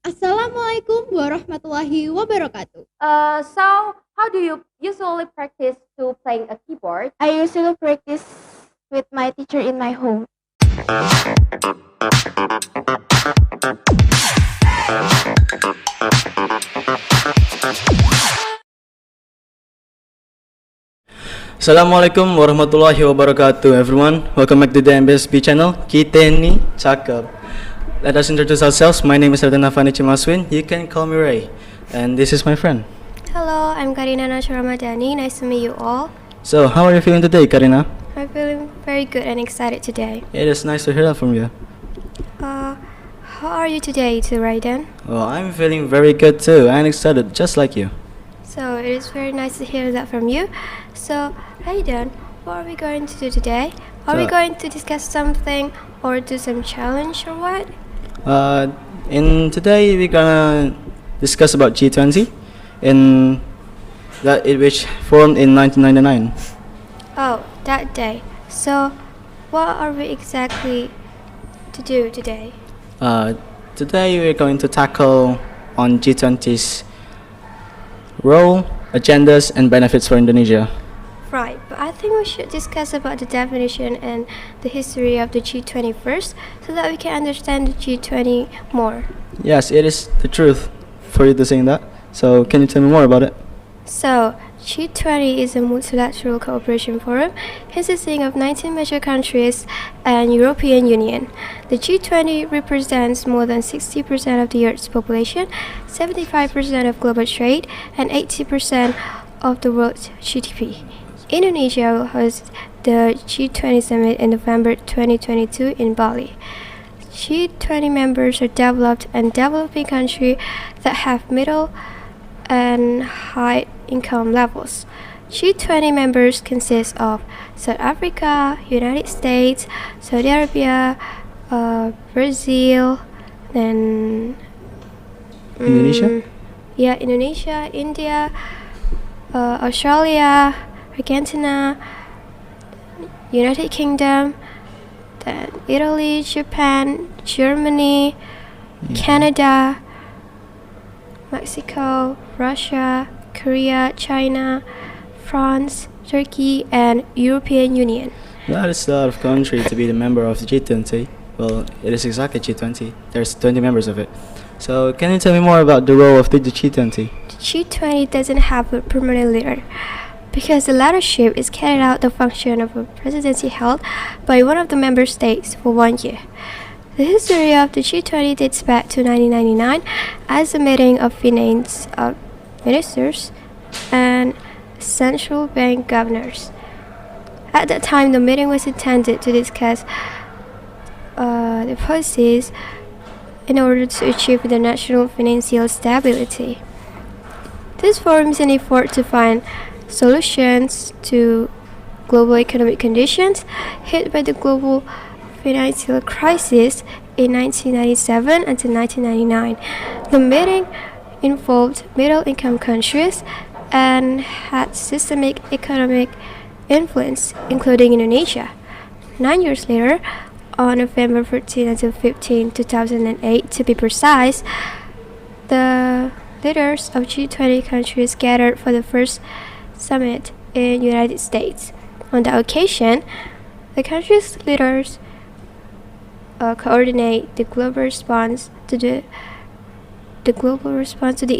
Assalamualaikum warahmatullahi wabarakatuh. So how do you usually practice to playing a keyboard? I usually practice with my teacher in my home. Assalamualaikum warahmatullahi wabarakatuh, everyone. Welcome back to the MTsB channel. Kita ni cakap. Let us introduce ourselves. My name is Ardana Fanichi Maswin. You can call me Ray. And this is my friend. Hello, I'm Karina Ramadani. Nice to meet you all. So, how are you feeling today, Karina? I'm feeling very good and excited today. It is nice to hear that from you. How are you today, Raiden? Well, I'm feeling very good too and excited, just like you. So it is very nice to hear that from you. So, Raiden, what are we going to do today? Are we going to discuss something or do some challenge or what? In today we're gonna discuss about G-20 which formed in 1999. Oh, that day. So, what are we exactly to do today? Today we're going to tackle on G20's role, agendas, and benefits for Indonesia. Right, but I think we should discuss about the definition and the history of the G20 first, so that we can understand the G20 more. Yes, it is the truth for you to say that. So, can you tell me more about it? So, G20 is a multilateral cooperation forum consisting of 19 major countries and European Union. The G20 represents more than 60% of the Earth's population, 75% of global trade, and 80% of the world's GDP. Indonesia will host the G20 summit in November 2022 in Bali. G20 members are developed and developing countries that have middle and high income levels. G20 members consist of South Africa, United States, Saudi Arabia, Brazil, then Indonesia? Indonesia, India, Australia, Argentina, United Kingdom, then Italy, Japan, Germany, Canada, Mexico, Russia, Korea, China, France, Turkey, and European Union. That is a lot of country to be the member of the G20. Well, it is exactly G20. There's 20 members of it. So, can you tell me more about the role of the G20? The G20 doesn't have a permanent leader because the leadership is carried out the function of a presidency held by one of the member states for 1 year. The history of the G20 dates back to 1999 as a meeting of finance ministers and central bank governors. At that time, the meeting was intended to discuss the policies in order to achieve the national financial stability. This forms an effort to find solutions to global economic conditions hit by the global financial crisis in 1997 until 1999. The meeting involved middle-income countries and had systemic economic influence, including Indonesia. 9 years later, on November 14 until 15, 2008 to be precise, the leaders of G20 countries gathered for the first summit in the United States. On that occasion, the countries' leaders coordinate the global response to the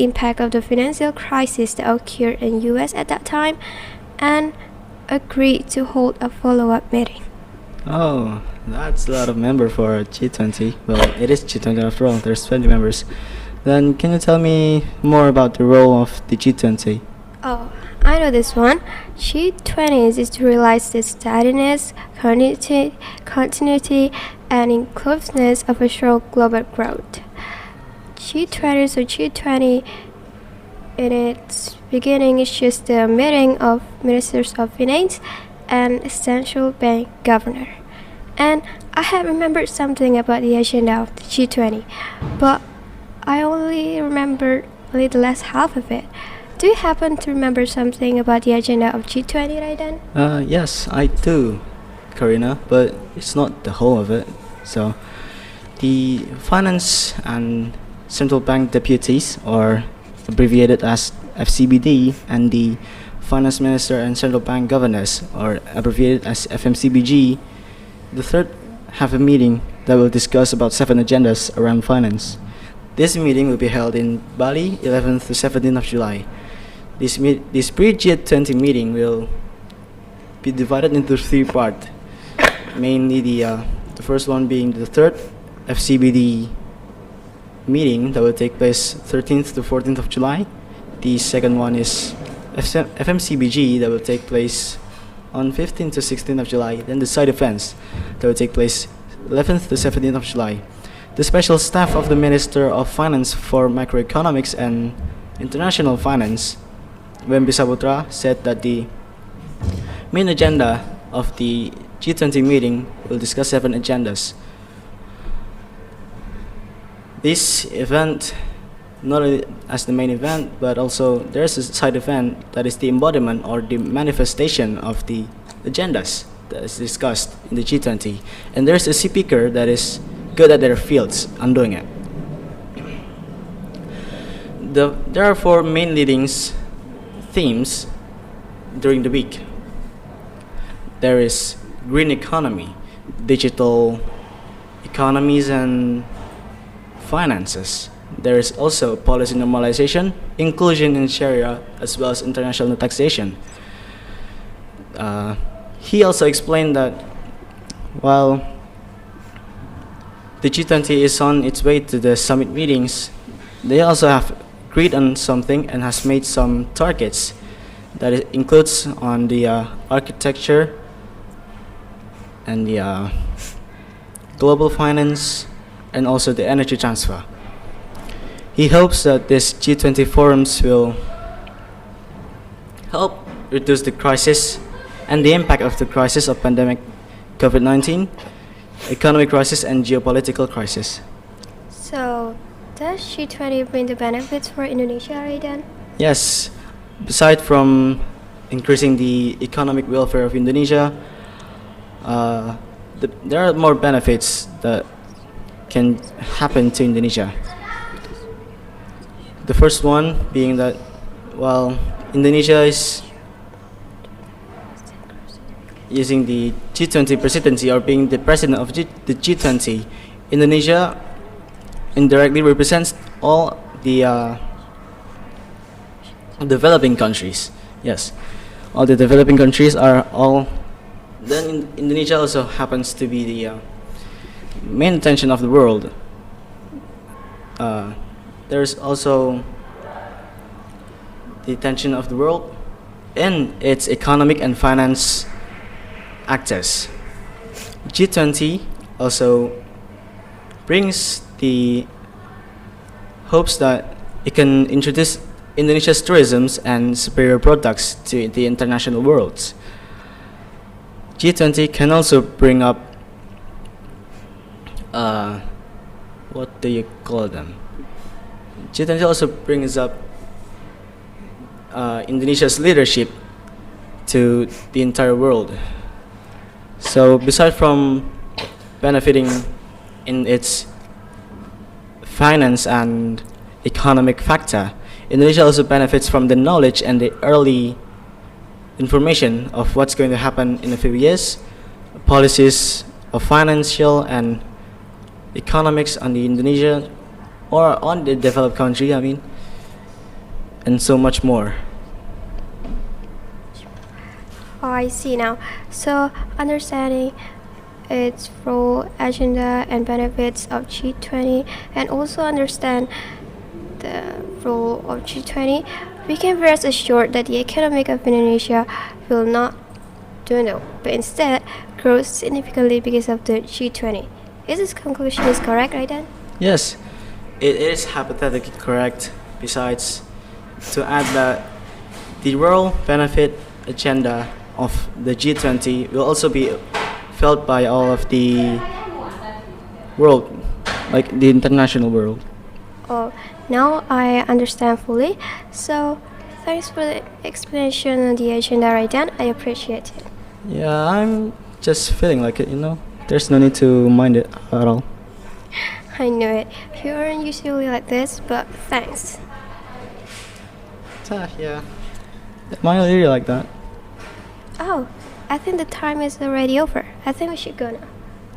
impact of the financial crisis that occurred in US at that time, and agreed to hold a follow-up meeting. Oh, that's a lot of members for G20. Well, it is G20 after all. There's 20 members. Then, can you tell me more about the role of the G20? Oh, I know this one. G20 is to realize the steadiness, continuity, and inclusiveness of a strong global growth. G20 in its beginning is just a meeting of ministers of finance and central bank governor. And I have remembered something about the agenda of the G20, but I only remembered only the last half of it. Do you happen to remember something about the agenda of G20, Raiden? Yes, I do, Karina, but it's not the whole of it. So, the finance and central bank deputies, or abbreviated as FCBD, and the finance minister and central bank governors, or abbreviated as FMCBG. The third have a meeting that will discuss about 7 agendas around finance. This meeting will be held in Bali, 11th to 17th of July. This pre-G20 meeting will be divided into 3 parts. Mainly the first one being the third FCBD meeting that will take place 13th to 14th of July. The second one is FMCBG that will take place on 15th to 16th of July. Then the side events that will take place 11th to 17th of July. The special staff of the Minister of Finance for Macroeconomics and International Finance, Wemby Saputra, said that the main agenda of the G20 meeting will discuss 7 agendas. This event, not only as the main event, but also there's a side event that is the embodiment or the manifestation of the agendas that is discussed in the G20. And there's a speaker that is good at their fields on doing it. There are 4 main leadings themes during the week. There is green economy, digital economies and finances. There is also policy normalization, inclusion in Sharia, as well as international taxation. He also explained that while the G20 is on its way to the summit meetings, they also have agreed on something and has made some targets that it includes on the architecture and the global finance and also the energy transfer. He hopes that this G20 forums will help reduce the crisis and the impact of the crisis of pandemic COVID-19, economic crisis and geopolitical crisis. So, does G20 bring the benefits for Indonesia, right then? Yes, aside from increasing the economic welfare of Indonesia, there are more benefits that can happen to Indonesia. The first one being that while Indonesia is using the G20 presidency or being the president of the G20, Indonesia indirectly represents all the developing countries. Yes, all the developing countries are all. Then Indonesia also happens to be the main attention of the world. There's also the attention of the world in its economic and finance actors. G20 also brings the hopes that it can introduce Indonesia's tourism and superior products to the international world. G20 can also bring up what do you call them? G20 also brings up Indonesia's leadership to the entire world. So besides from benefiting in its finance and economic factor, Indonesia also benefits from the knowledge and the early information of what's going to happen in a few years, policies of financial and economics on the Indonesia or on the developed country, and so much more. Oh, I see now. So, understanding its role, agenda, and benefits of G20, and also understand the role of G20, we can rest assured that the economy of Indonesia will not dwindle, but instead grow significantly because of the G20. Is this conclusion is correct, right then? Yes, it is hypothetically correct. Besides, to add that the world benefit agenda of the G20 will also be felt by all of the world, like the international world. Oh, now I understand fully. So, thanks for the explanation on the agenda, right then. I appreciate it. Yeah, I'm just feeling like it, There's no need to mind it at all. I knew it. You aren't usually like this, but thanks. Yeah. Am I really like that? Oh, I think the time is already over. I think we should go now.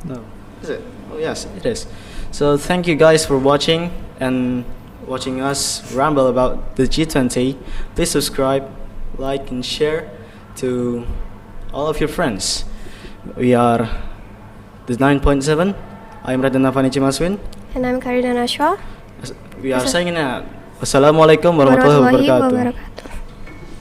No. Is it? Oh, yes, it is. So thank you guys for watching and watching us ramble about the G20. Please subscribe, like, and share to all of your friends. We are the 9.7. I'm Radana Fanichi Maswin. And I'm Karina Nashwa. We are signing out. Wassalamualaikum warahmatullahi wabarakatuh.